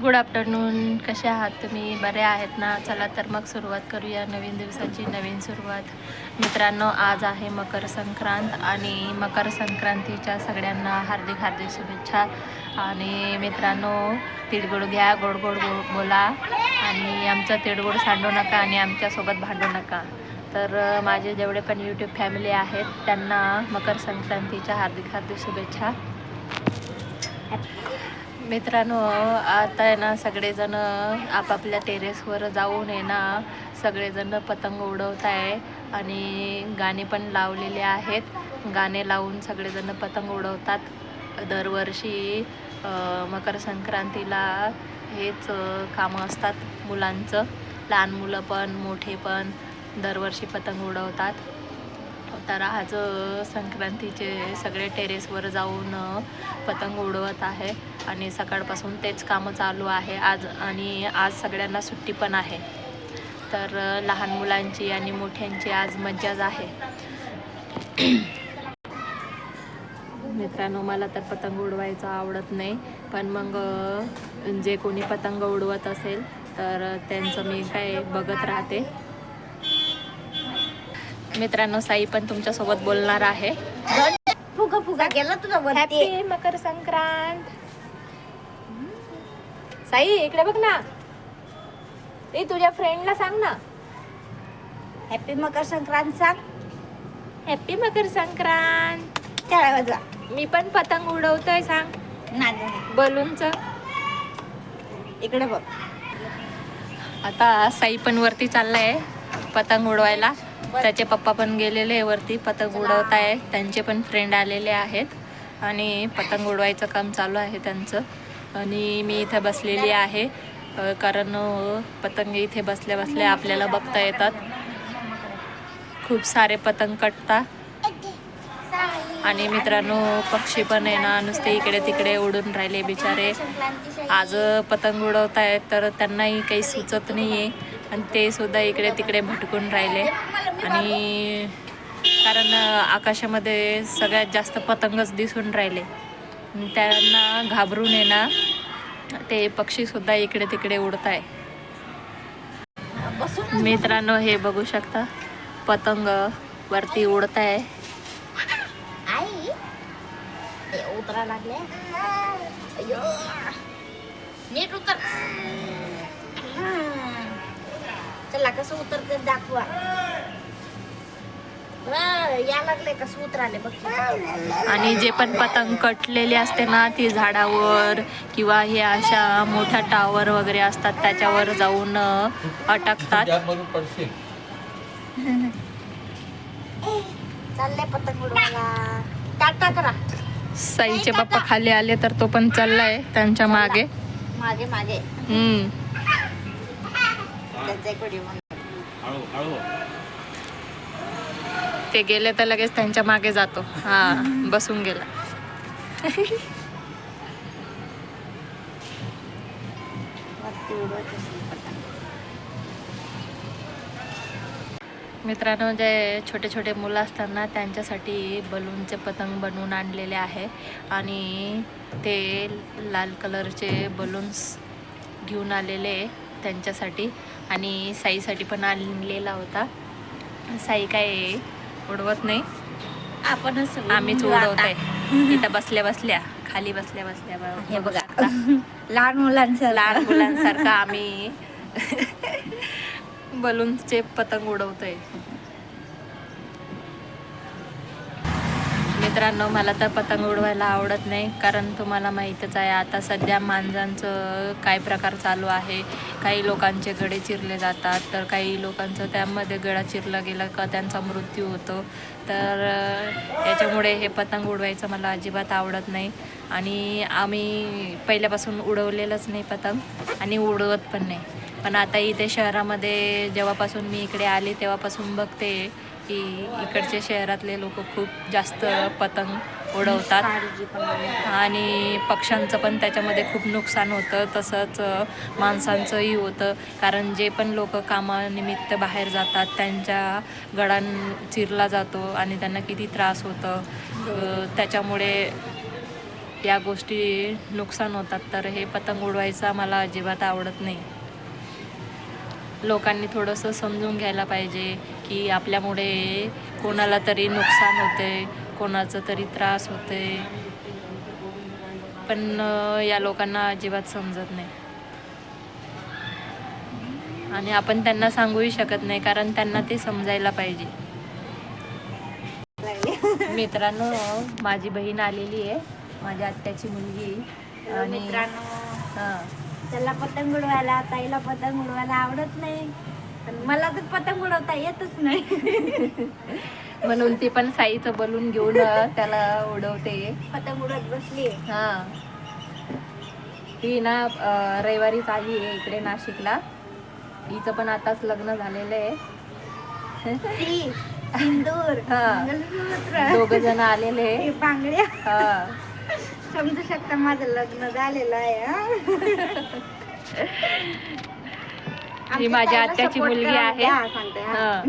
Good afternoon. कसे आहात तुम्ही? बरे आहेत ना? चला तर मग सुरुवात करूया नवीन दिवसाची, नवीन सुरुवात. मित्रांनो, आज आहे मकर संक्रांत आणि मकर संक्रांतीच्या सगळ्यांना हार्दिक हार्दिक शुभेच्छा. आणि मित्रांनो, तिळगुळ घ्या, गोड गोड बोला आणि आमचं तिळगुळ सांडू नका आणि आमच्यासोबत भांडू नका. तर माझे जेवढे पण यूट्यूब फॅमिली आहेत त्यांना मकर संक्रांतीच्या हार्दिक हार्दिक शुभेच्छा. मित्रांनो, आता आहे ना सगळेजण आपापल्या टेरेसवर जाऊन आहे ना सगळेजण पतंग उडवत आहे आणि गाणे पण लावलेले आहेत. गाणे लावून सगळेजण पतंग उडवतात. दरवर्षी मकर संक्रांतीला हेच कामं असतात मुलांचं. लहान मुलं पण मोठे पण दरवर्षी पतंग उडवतात. तर आज संक्रांतीचे सगळे टेरेसवर जाऊन पतंग उडवत आहे आणि सकाळपासून तेच कामं चालू आहे आज सगळ्यांना सुट्टी पण आहे. तर लहान मुलांची आणि मोठ्यांची आज मज्जाच आहे. मित्रांनो, मला तर पतंग उडवायचं आवडत नाही, पण मग जे कोणी पतंग उडवत असेल तर त्यांचं मी काय बघत राहते. मित्रांनो, साई पण तुमच्यासोबत बोलणार आहे. फुगा फुगा गेला तुझा वरती. हॅपी मकर संक्रांत. साई, इकडे बघ ना. ए, तुझ्या फ्रेंडला सांग ना. हॅपी मकर संक्रांत सांग. हॅपी मकर संक्रांत. टाळ्या वाजवा. मी पण पतंग उडवतोय सांग. नाही बलूनचं. इकडे बघ. आता साई पण वरती चाललाय पतंग उडवायला. त्याचे पप्पा पण गेलेले वरती पतंग उडवत आहे. त्यांचे पण फ्रेंड आलेले आहेत आणि पतंग उडवायचं काम चालू आहे त्यांचं. आणि मी इथे बसलेली आहे कारण पतंग इथे बसल्या बसल्या आपल्याला बघता येतात. खूप सारे पतंग कटतात. आणि मित्रांनो, पक्षी पण आहे ना नुसते इकडे तिकडे उडून राहिले बिचारे. आज पतंग उडवत आहेत तर त्यांनाही काही सुचत नाही आहे आणि ते सुद्धा इकडे तिकडे भटकून राहिले. आणि कारण आकाशामध्ये सगळ्यात जास्त पतंगच दिसून राहिले. त्यांना घाबरून आहे ना ते पक्षीसुद्धा इकडे तिकडे उडत आहे. मित्रांनो, हे बघू शकता पतंग वरती उडत आहे. आई उतरा लागले. अयो, नीट उतर. चला कसं उतरते दाखवा. या लागले कसं उतराले बघ. आणि जे पण पतंग कटलेली असते ना ती झाडावर किंवा हे अशा मोठ्या टावर वगैरे असतात त्याच्यावर जाऊन अटकतात. चालले पतंग उडवायला. टाटा करा. साईचे पप्पा खाली आले तर तो पण चाललाय त्यांच्या मागे. मागे मागे. ते गेले तर लगेच त्यांच्या मागे जातो. हा, बसून गेला. मित्रांनो, जे छोटे छोटे मुलं असतात ना त्यांच्यासाठी बलूनचे पतंग बनवून आणलेले आहे आणि ते लाल कलरचे बलून्स घेऊन आलेले त्यांच्यासाठी आणि साईसाठी पण आणलेला होता. साई काय उडवत नाही, आम्हीच उडवतोय इथं बसल्या बसल्या, खाली बसल्या बसल्या. हे बघा, लहान मुलांसारखं आम्ही बलूनचे पतंग उडवतोय. मित्रांनो, मला तर पतंग उडवायला आवडत नाही कारण तुम्हाला माहीतच आहे आता सध्या मांजांचं काय प्रकार चालू आहे. काही लोकांचे गळे चिरले जातात तर काही लोकांचं त्यामध्ये गळा चिरला गेला का त्यांचा मृत्यू होतो. तर याच्यामुळे हे पतंग उडवायचं मला अजिबात आवडत नाही आणि आम्ही पहिल्यापासून उडवलेलंच नाही पतंग आणि उडवत पण नाही. पण आता इथे शहरामध्ये जेव्हापासून मी इकडे आले तेव्हापासून बघते की इकडचे शहरातले लोक खूप जास्त पतंग उडवतात आणि पक्ष्यांचं पण त्याच्यामध्ये खूप नुकसान होतं. तसंच माणसांचंही होतं कारण जे पण लोक कामानिमित्त बाहेर जातात त्यांच्या गळा चिरला जातो आणि त्यांना किती त्रास होतं. त्याच्यामुळे या गोष्टी नुकसान होतात. तर हे पतंग उडवायचा मला अजिबात आवडत नाही. लोकांनी थोडंसं समजून घ्यायला पाहिजे की आपल्यामुळे कोणाला तरी नुकसान होते, कोणाचं तरी त्रास होते, पण या लोकांना अजिबात समजत नाही. आणि आपण त्यांना सांगूही शकत नाही, कारण त्यांना ते समजायला पाहिजे. मित्रांनो, माझी बहीण आलेली आहे, माझ्या आत्याची मुलगी. आणि मित्रांनो, हां, त्याला पतंग उडवायला, ताईला पतंग उडवायला आवडत नाही, पण मला तर पतंग उडवता येतच नाही. म्हणून ती पण साईचं बलून घेऊन त्याला उडवते. पतंग उडवत बसली. हां, ती ना रविवारीच आली आहे इकडे नाशिकला. हिचं पण आताच लग्न झालेलं आहे. सिंदूर, हा. मंगळसूत्र, दोघं जण आलेले. हे बांगड्या. हा. समजू शकता माझं लग्न झालेलं आहे. ही माझ्या आत्याची मुलगी आहे. सांगते. हा.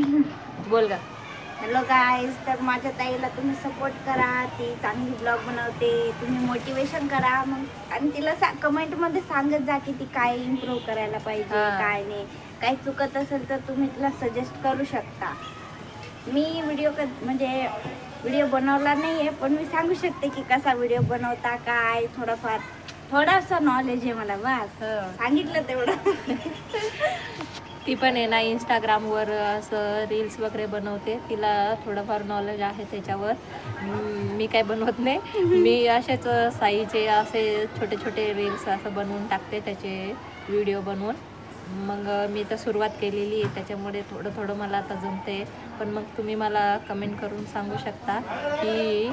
बोल गा. हॅलो गाईज, तर माझ्या ताईला तुम्ही सपोर्ट करा. ती चांगली ब्लॉग बनवते, तुम्ही मोटिवेशन करा. मग आणि तिला कमेंटमध्ये सांगत जा की ती काय इम्प्रूव्ह करायला पाहिजे, हा. काय नाही. काही चुकत असेल तर तुम्ही तिला सजेस्ट करू शकता. मी व्हिडिओ बनवला नाही आहे, पण मी सांगू शकते की कसा व्हिडिओ बनवता, काय थोडासा नॉलेज आहे मला. बस सांगितलं तेवढं. ती पण आहे ना इंस्टाग्रामवर असं रील्स वगैरे बनवते. तिला थोडंफार नॉलेज आहे त्याच्यावर. मी काय बनवत नाही. मी असेच साईचे असे छोटे छोटे रील्स असं बनवून टाकते, त्याचे व्हिडिओ बनवून. मग मी तर सुरुवात केलेली आहे, त्याच्यामुळे थोडं थोडं मला आता जमते. पण मग तुम्ही मला कमेंट करून सांगू शकता की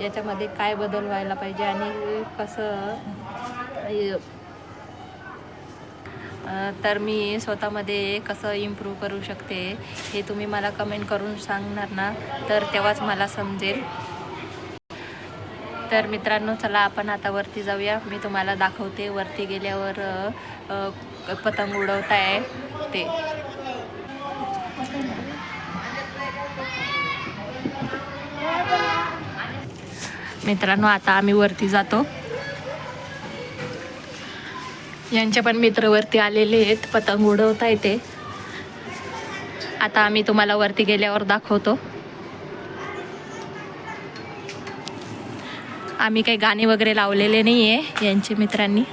याच्यामध्ये काय बदल व्हायला पाहिजे आणि कसं. तर मी स्वतःमध्ये कसं इम्प्रूव्ह करू शकते हे तुम्ही मला कमेंट करून सांगणार ना, तर तेव्हाच मला समजेल. तर मित्रांनो, चला आपण आता वरती जाऊया. मी तुम्हाला दाखवते वरती गेल्यावर पतंग उडवताय ते. मित्रांनो, आता आम्ही वरती जातो. यांचे पण मित्र वरती आलेले आहेत, पतंग उडवता येते. आता आम्ही तुम्हाला वरती गेल्यावर दाखवतो. आम्ही काही गाणे वगैरे लावलेले नाही आहे यांचे मित्रांनी.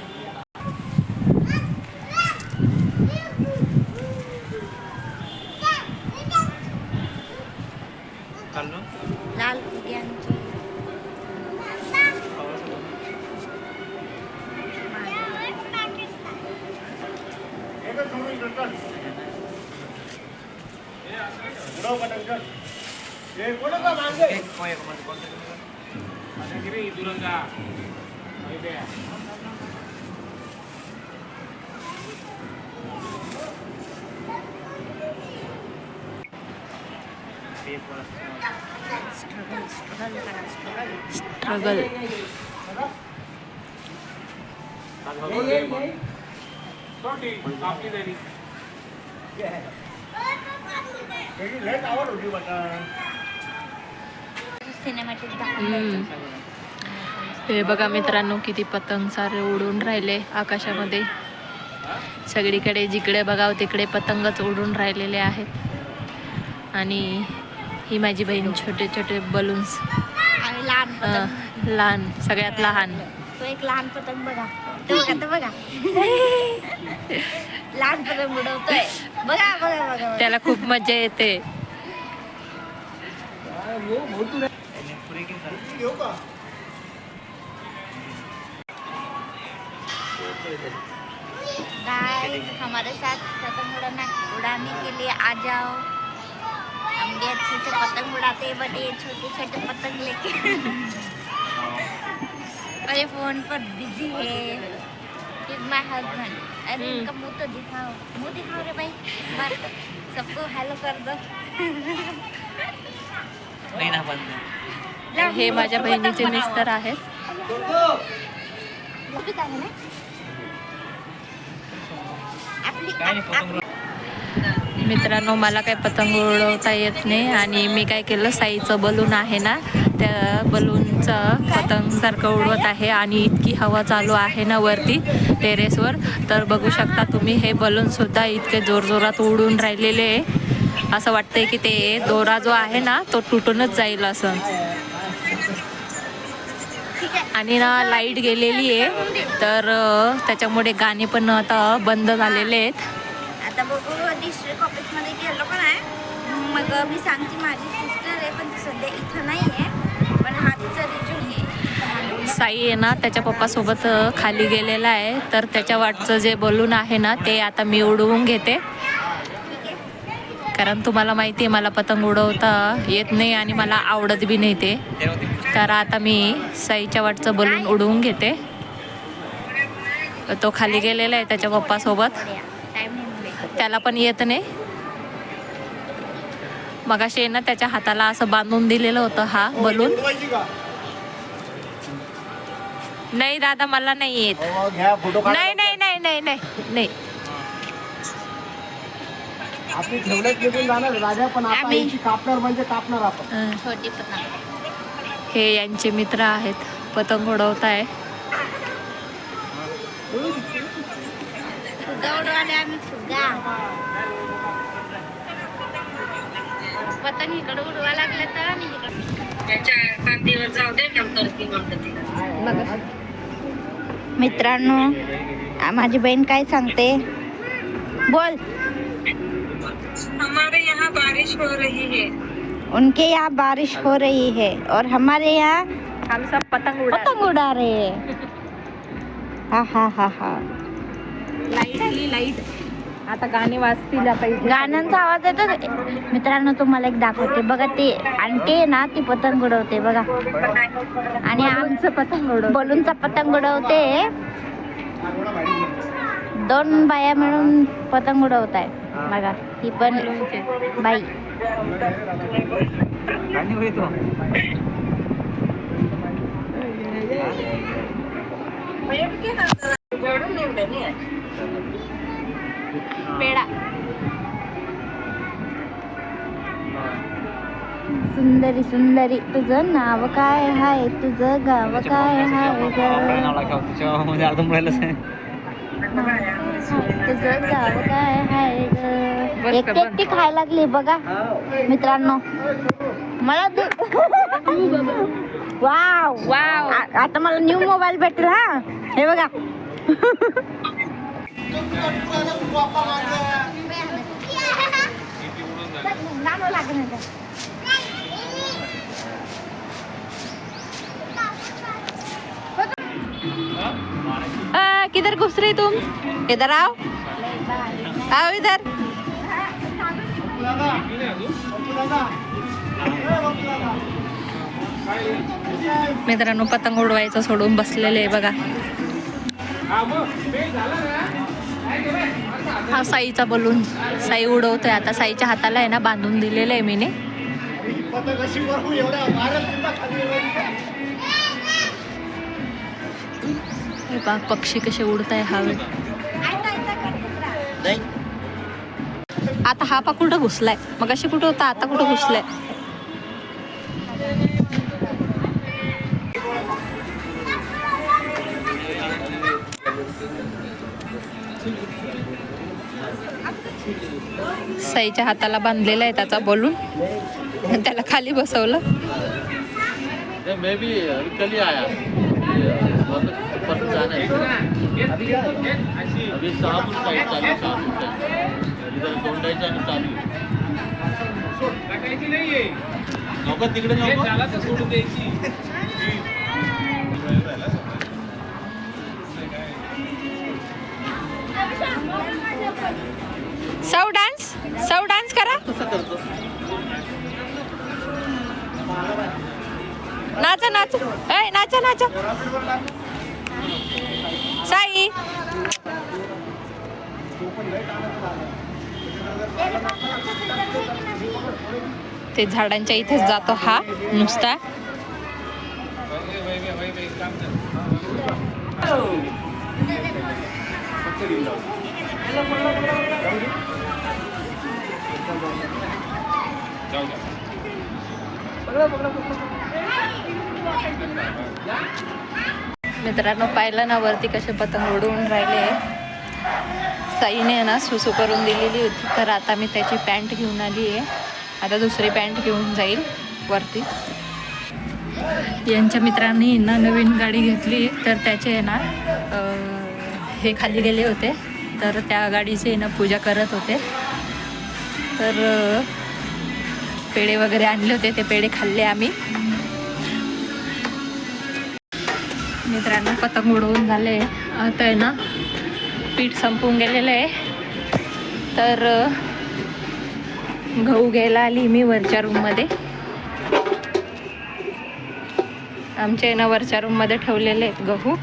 लाल फुग्यांची स्ट्रगल. सिनेमॅटिक हे बघा मित्रांनो, किती पतंग सारे उडून राहिले आकाशामध्ये. सगळीकडे जिकडे बघावं तिकडे पतंगच उडून राहिलेले आहेत. आणि ही माझी बहीण छोटे छोटे बलून्स, आणि लहान पतंग. लहान, सगळ्यात लहान. तो एक लहान पतंग बघा, तो बघा. लहान पतंग उडवतोय. बघा बघा बघा. त्याला खूप मजा येते. गाइस, हमारे साथ पतंग उड़ाने के लिए आ जाओ. हम भी अच्छे से पतंग उड़ाते हैं, बट ये छोटे छोटे पतंग लेके. और ये फोन पर बिजी है. Is my husband. अरे इनका मुंह तो दिखाओ, मुंह दिखाओ रे भाई. बार सबको हेलो कर दो. हे माझ्या बहिणीचे मिस्टर आहेत. मित्रांनो, मला काय पतंग उडवता येत नाही आणि मी काय केलं, साईचं बलून आहे ना, त्या बलूनचं पतंगसारखं उडवत आहे आणि इतकी हवा चालू आहे ना वरती टेरेसवर, तर बघू शकता तुम्ही हे बलूनसुद्धा इतके जोरजोरात उडून राहिलेले आहे. असं वाटतंय की ते दोरा जो आहे ना तो तुटूनच जाईल असं. आणि ना लाईट गेलेली आहे, तर त्याच्यामुळे गाणे पण आता बंद झालेले आहेत. आता बघू, डिस्ट्रिक्ट ऑफिसमध्ये गेलो पण आहे. मग मी सांगते, माझी सिस्टर आहे पण ती सध्या इथं नाही आहे, पण हा तिचा रिजून आहे. साई आहे ना त्याच्या पप्पासोबत खाली गेलेला आहे, तर त्याच्या वाटचं जे बलून आहे ना ते आता मी उडवून घेते. कारण तुम्हाला माहिती आहे मला पतंग उडवता येत नाही आणि मला आवडत बी नाही ते. तर आता मी साईच्या वाटचं बलून उडवून घेते. तो खाली गेलेला आहे त्याच्या पप्पासोबत, त्याला पण येत नाही. मगाशी ना त्याच्या हाताला असं बांधून दिलेलं होतं हा बलून. नाही दादा, मला नाही येत. नाही नाही नाही नाही नाही नाही. आपली ठेवण्यात निघून जाणार राजा, पण आता यांची कापणार म्हणजे कापणार आपण. छोटी पतंग. हे यांचे मित्र आहेत, पतंग उडवताय. फुगा उडवाले आम्ही, फुगा. पतंग इकडे उडवा लागले तर आणि मित्रांनो, माझी बहीण काय सांगते, बोल. हमारे यहाँ बारिश हो रही है. उनके यहाँ बारिश हो रही है और हमारे यहाँ हम सब पतंग उड़ा रहे हैं. हा हा हा हा. लाईट आली, लाईट. आता गाणी वाजतील. आता गाण्यांचा आवाज येतो. मित्रांनो, तुम्हाला एक दाखवते बघा. ती आंटी आहे ना, ती पतंग उडवते बघा. आणि आमचं पतंग बलूनचा पतंग उडवते. 2 बाया मिळून पतंग उडवत आहे बघा. ही पण बाई. पेडा. सुंदरी सुंदरी, तुझं नाव काय हाय, तुझं गाव काय हाय ग, तुझं गाव काय हाय ग. एकटी खायला लागली बघा मित्रांनो. मला वाव वाव. आता मला न्यू मोबाईल भेटेल. हा, हे बघा. किधर घुस रही तुम? इधर आओ, आओ इधर. मित्रांनो, पतंग उडवायचं सोडून बसलेले आहे बघा. हा साईचा बलून साई उडवतोय. आता साईच्या हाताला आहे ना बांधून दिलेलं आहे मीने. पक्षी कसे उडताय हवेत. आता हा पा कुठं घुसलाय, मग अशी कुठं होता, आता कुठं घुसलाय. साईच्या हाताला बांधलेला आहे त्याचा बलून. त्याला खाली बसवलं. मैं भी कल ही आया, जाना है. अभी शहापूर साइड चालू है, शहापूर साइड इधर दोंडाईचा चालू आहे. नको तिकडे नको सोडून द्यायची. सौ डान्स करा. नाचा नाचा, ए नाचा नाचा. साई, ते झाडांच्या इथेच जातो हा नुसता. जाऊ द्या. मित्रांनो पाहिलं ना वरती कसे पतंग उडवून राहिले. साईने ना सुसू करून दिलेली होती, तर आता मी त्याची पॅन्ट घेऊन आली आहे. आता दुसरी पॅन्ट घेऊन जाईल वरती. यांच्या मित्रांनी ना नवीन गाडी घेतली, तर त्याचे ना हे खाली गेले होते, तर त्या गाडीचे ना पूजा करत होते. तर पेढे वगैरे आणले होते, ते पेढे खाल्ले आम्ही. मित्रांनो पतंग उडवून झाले. आता आहे ना पीठ संपून गेलेलं आहे, तर गहू घ्यायला आली मी वरच्या रूममध्ये. आमच्या ना वरच्या रूममध्ये ठेवलेले आहेत गहू.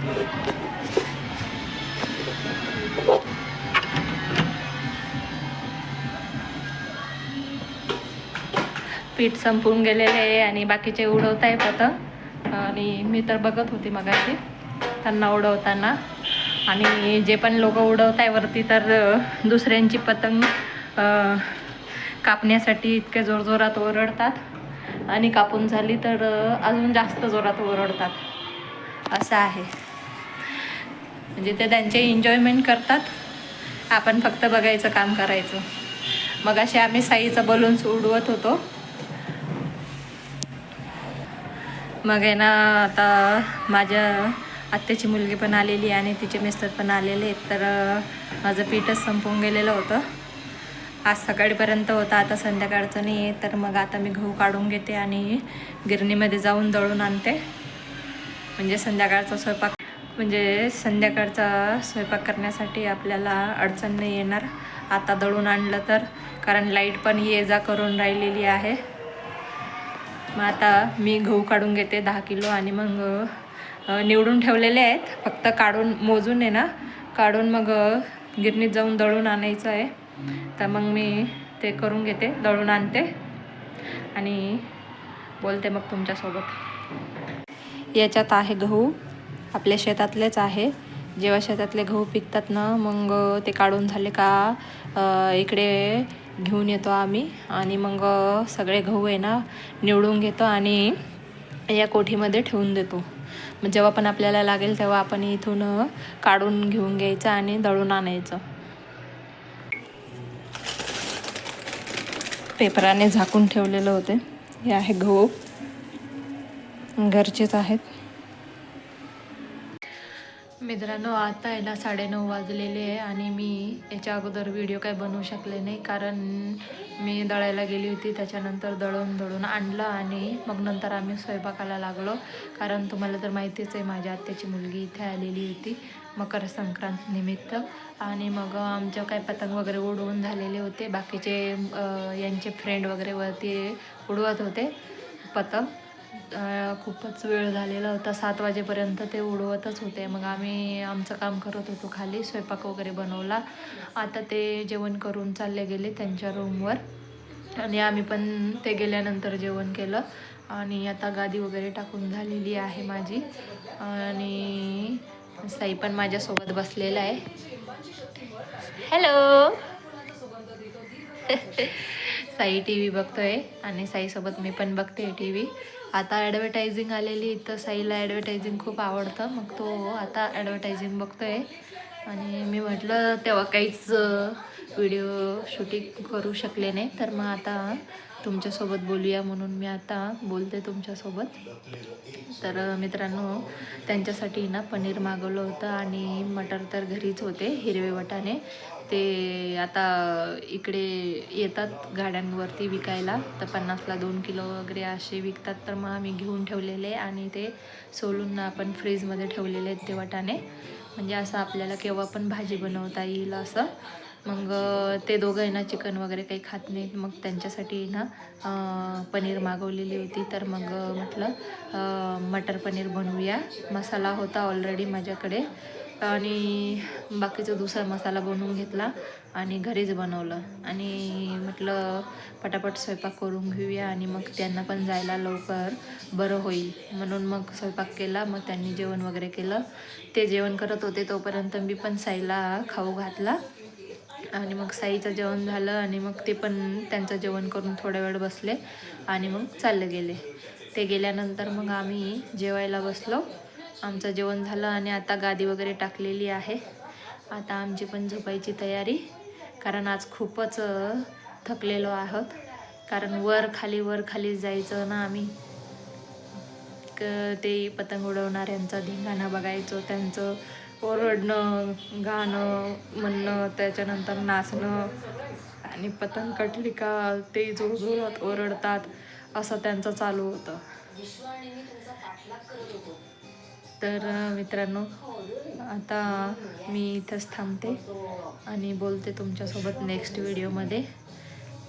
पीठ संपून गेलेले आहे आणि बाकीचे उडवत आहे पतंग. आणि मी तर बघत होती मगाशी त्यांना उडवताना. आणि जे पण लोक उडवत आहे वरती, तर दुसऱ्यांची पतंग कापण्यासाठी इतके जोरजोरात ओरडतात, आणि कापून झाली तर अजून जास्त जोरात ओरडतात. असं आहे. म्हणजे ते त्यांचे एन्जॉयमेंट करतात, आपण फक्त बघायचं काम करायचं. मग असे आम्ही साईचं बलून्स उडवत होतो. मग आहे ना आता माझ्या आत्याची मुलगी पण आलेली आणि तिचे मिस्टर पण आलेले आहेत. तर माझं पीठच संपून गेलेलं होतं. आज सकाळीपर्यंत होतं, आता संध्याकाळचं नाही आहे. तर मग आता मी गहू काढून घेते आणि गिरणीमध्ये जाऊन दळून आणते. म्हणजे संध्याकाळचा स्वयंपाक करण्यासाठी आपल्याला अडचण नाही येणार आता दळून आणलं तर, कारण लाईट पण ये जा करून राहिलेली आहे. मग आता मी गहू काढून घेते 10 किलो, आणि मग निवडून ठेवलेले आहेत, फक्त काढून मोजून आहे ना, काढून मग गिरणीत जाऊन दळून आणायचं आहे. तर मग मी ते करून घेते, दळून आणते आणि बोलते मग तुमच्यासोबत. याच्यात आहे गहू, आपल्या शेतातलेच आहे. जेव्हा शेतातले गहू पिकतात ना, मग ते काढून झाले का इकडे घेऊन येतो आम्ही, आणि मग सगळे गहू आहे ना निवडून घेतो आणि या कोठीमध्ये ठेवून देतो. मग जेव्हा पण आपल्याला लागेल तेव्हा आपण इथून काढून घेऊन घ्यायचं आणि दळून आणायचं. पेपराने झाकून ठेवलेलं होते. हे आहे गहू, घरचेच आहेत. मित्रांनो आता आहे ना 9:30 वाजलेले आहे, आणि मी याच्या अगोदर व्हिडिओ काय बनवू शकले नाही, कारण मी दळायला गेली होती. त्याच्यानंतर दळून आणलं आणि मग नंतर आम्ही स्वयंपाकाला लागलो. कारण तुम्हाला तर माहितीच आहे, माझ्या आत्याची मुलगी इथे आलेली होती मकर संक्रांत निमित्त. आणि मग आमच्या काय पतंग वगैरे उडवून झालेले होते. बाकीचे यांचे फ्रेंड वगैरे वरती उडवत होते पतंग. खूपच वेळ झालेला होता, 7 वाजेपर्यंत ते उडवतच होते. मग आम्ही आमचं काम करत होतो खाली, स्वयंपाक वगैरे बनवला. आता ते जेवण करून चालले गेले त्यांच्या रूमवर, आणि आम्ही पण ते गेल्यानंतर जेवण केलं. आणि आता गादी वगैरे टाकून झालेली आहे माझी, आणि साई पण माझ्यासोबत बसलेला आहे. हॅलो साई टी व्ही बघतोय, आणि साईसोबत मी पण बघते टी व्ही. आता ॲडव्हर्टायझिंग आलेली, तर साईला ॲडव्हर्टायझिंग खूप आवडतं, मग तो आता ॲडव्हर्टायझिंग बघतोय. आणि मी म्हटलं तेव्हा काहीच व्हिडिओ शूटिंग करू शकले नाही, तर मग आता तुमच्यासोबत बोलूया म्हणून मी आता बोलते तुमच्यासोबत. तर मित्रांनो त्यांच्यासाठी ना पनीर मागवलं होतं, आणि मटर तर घरीच होते, हिरवे वाटाणे. ते आता इकडे येतात गाड्यांवरती विकायला, तर 50ला 2 किलो वगैरे असे विकतात. तर मग आम्ही घेऊन ठेवलेले, आणि ते सोलून आपण फ्रीजमध्ये ठेवलेले आहेत ते वाटाणे, म्हणजे असं आपल्याला केव्हा पण भाजी बनवता येईल असं. मग ते दोघं आहे ना चिकन वगैरे काही खात नाहीत, मग त्यांच्यासाठी ना पनीर मागवलेली होती. तर मग म्हटलं मटर पनीर बनवूया. मसाला होता ऑलरेडी माझ्याकडे, आणि बाकीचा दुसरा मसाला बनवून घेतला आणि घरीच बनवलं. आणि म्हटलं पटापट स्वयंपाक करून घेऊया, आणि मग त्यांना पण जायला लवकर बरं होईल म्हणून मग स्वयंपाक केला. मग त्यांनी जेवण वगैरे केलं. ते जेवण करत होते तोपर्यंत मी पण साईला खाऊ घातला, आणि मग साईचं जेवण झालं आणि मग ते पण त्यांचं जेवण करून थोड्या वेळ बसले आणि मग चालले गेले. ते गेल्यानंतर मग आम्ही जेवायला बसलो. आमचं जेवण झालं आणि आता गादी वगैरे टाकलेली आहे. आता आमची पण झोपायची तयारी, कारण आज खूपच थकलेलो आहोत. कारण वर खाली जायचं ना आम्ही. ते पतंग उडवणाऱ्यांचा धिंगाणा बघायचो, त्यांचं ओरडणं, गाणं म्हणणं, त्याच्यानंतर नाचणं आणि पतंग कटली का ते जोरजोरात ओरडतात असं त्यांचं चालू होतं. तर मित्रांनो, आता मी इथंच थांबते आणि बोलते तुमच्यासोबत नेक्स्ट व्हिडिओमध्ये.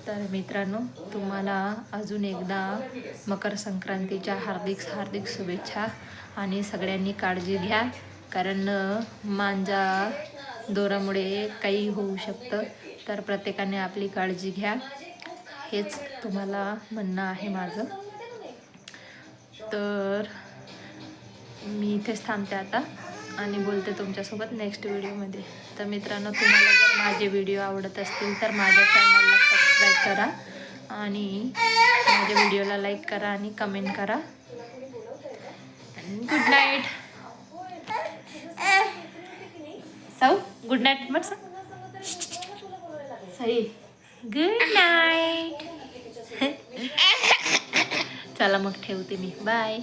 तर मित्रांनो, तुम्हाला अजून एकदा मकर संक्रांतीच्या हार्दिक शुभेच्छा. आणि सगळ्यांनी काळजी घ्या, कारण मांजा दोरामुळे काही होऊ शकतं. तर प्रत्येकाने आपली काळजी घ्या, हेच तुम्हाला म्हणणं आहे माझं. तर मी इथेच थांबते आता आणि बोलते तुमच्यासोबत नेक्स्ट व्हिडिओमध्ये. तर मित्रांनो, तुम्हाला जर माझे व्हिडिओ आवडत असतील तर माझ्या चॅनलला सबस्क्राईब करा आणि माझ्या व्हिडिओला लाईक करा आणि कमेंट करा. Good night. सौ गुड नाईट मग सई. Good night. चला मग ठेवते मी. बाय.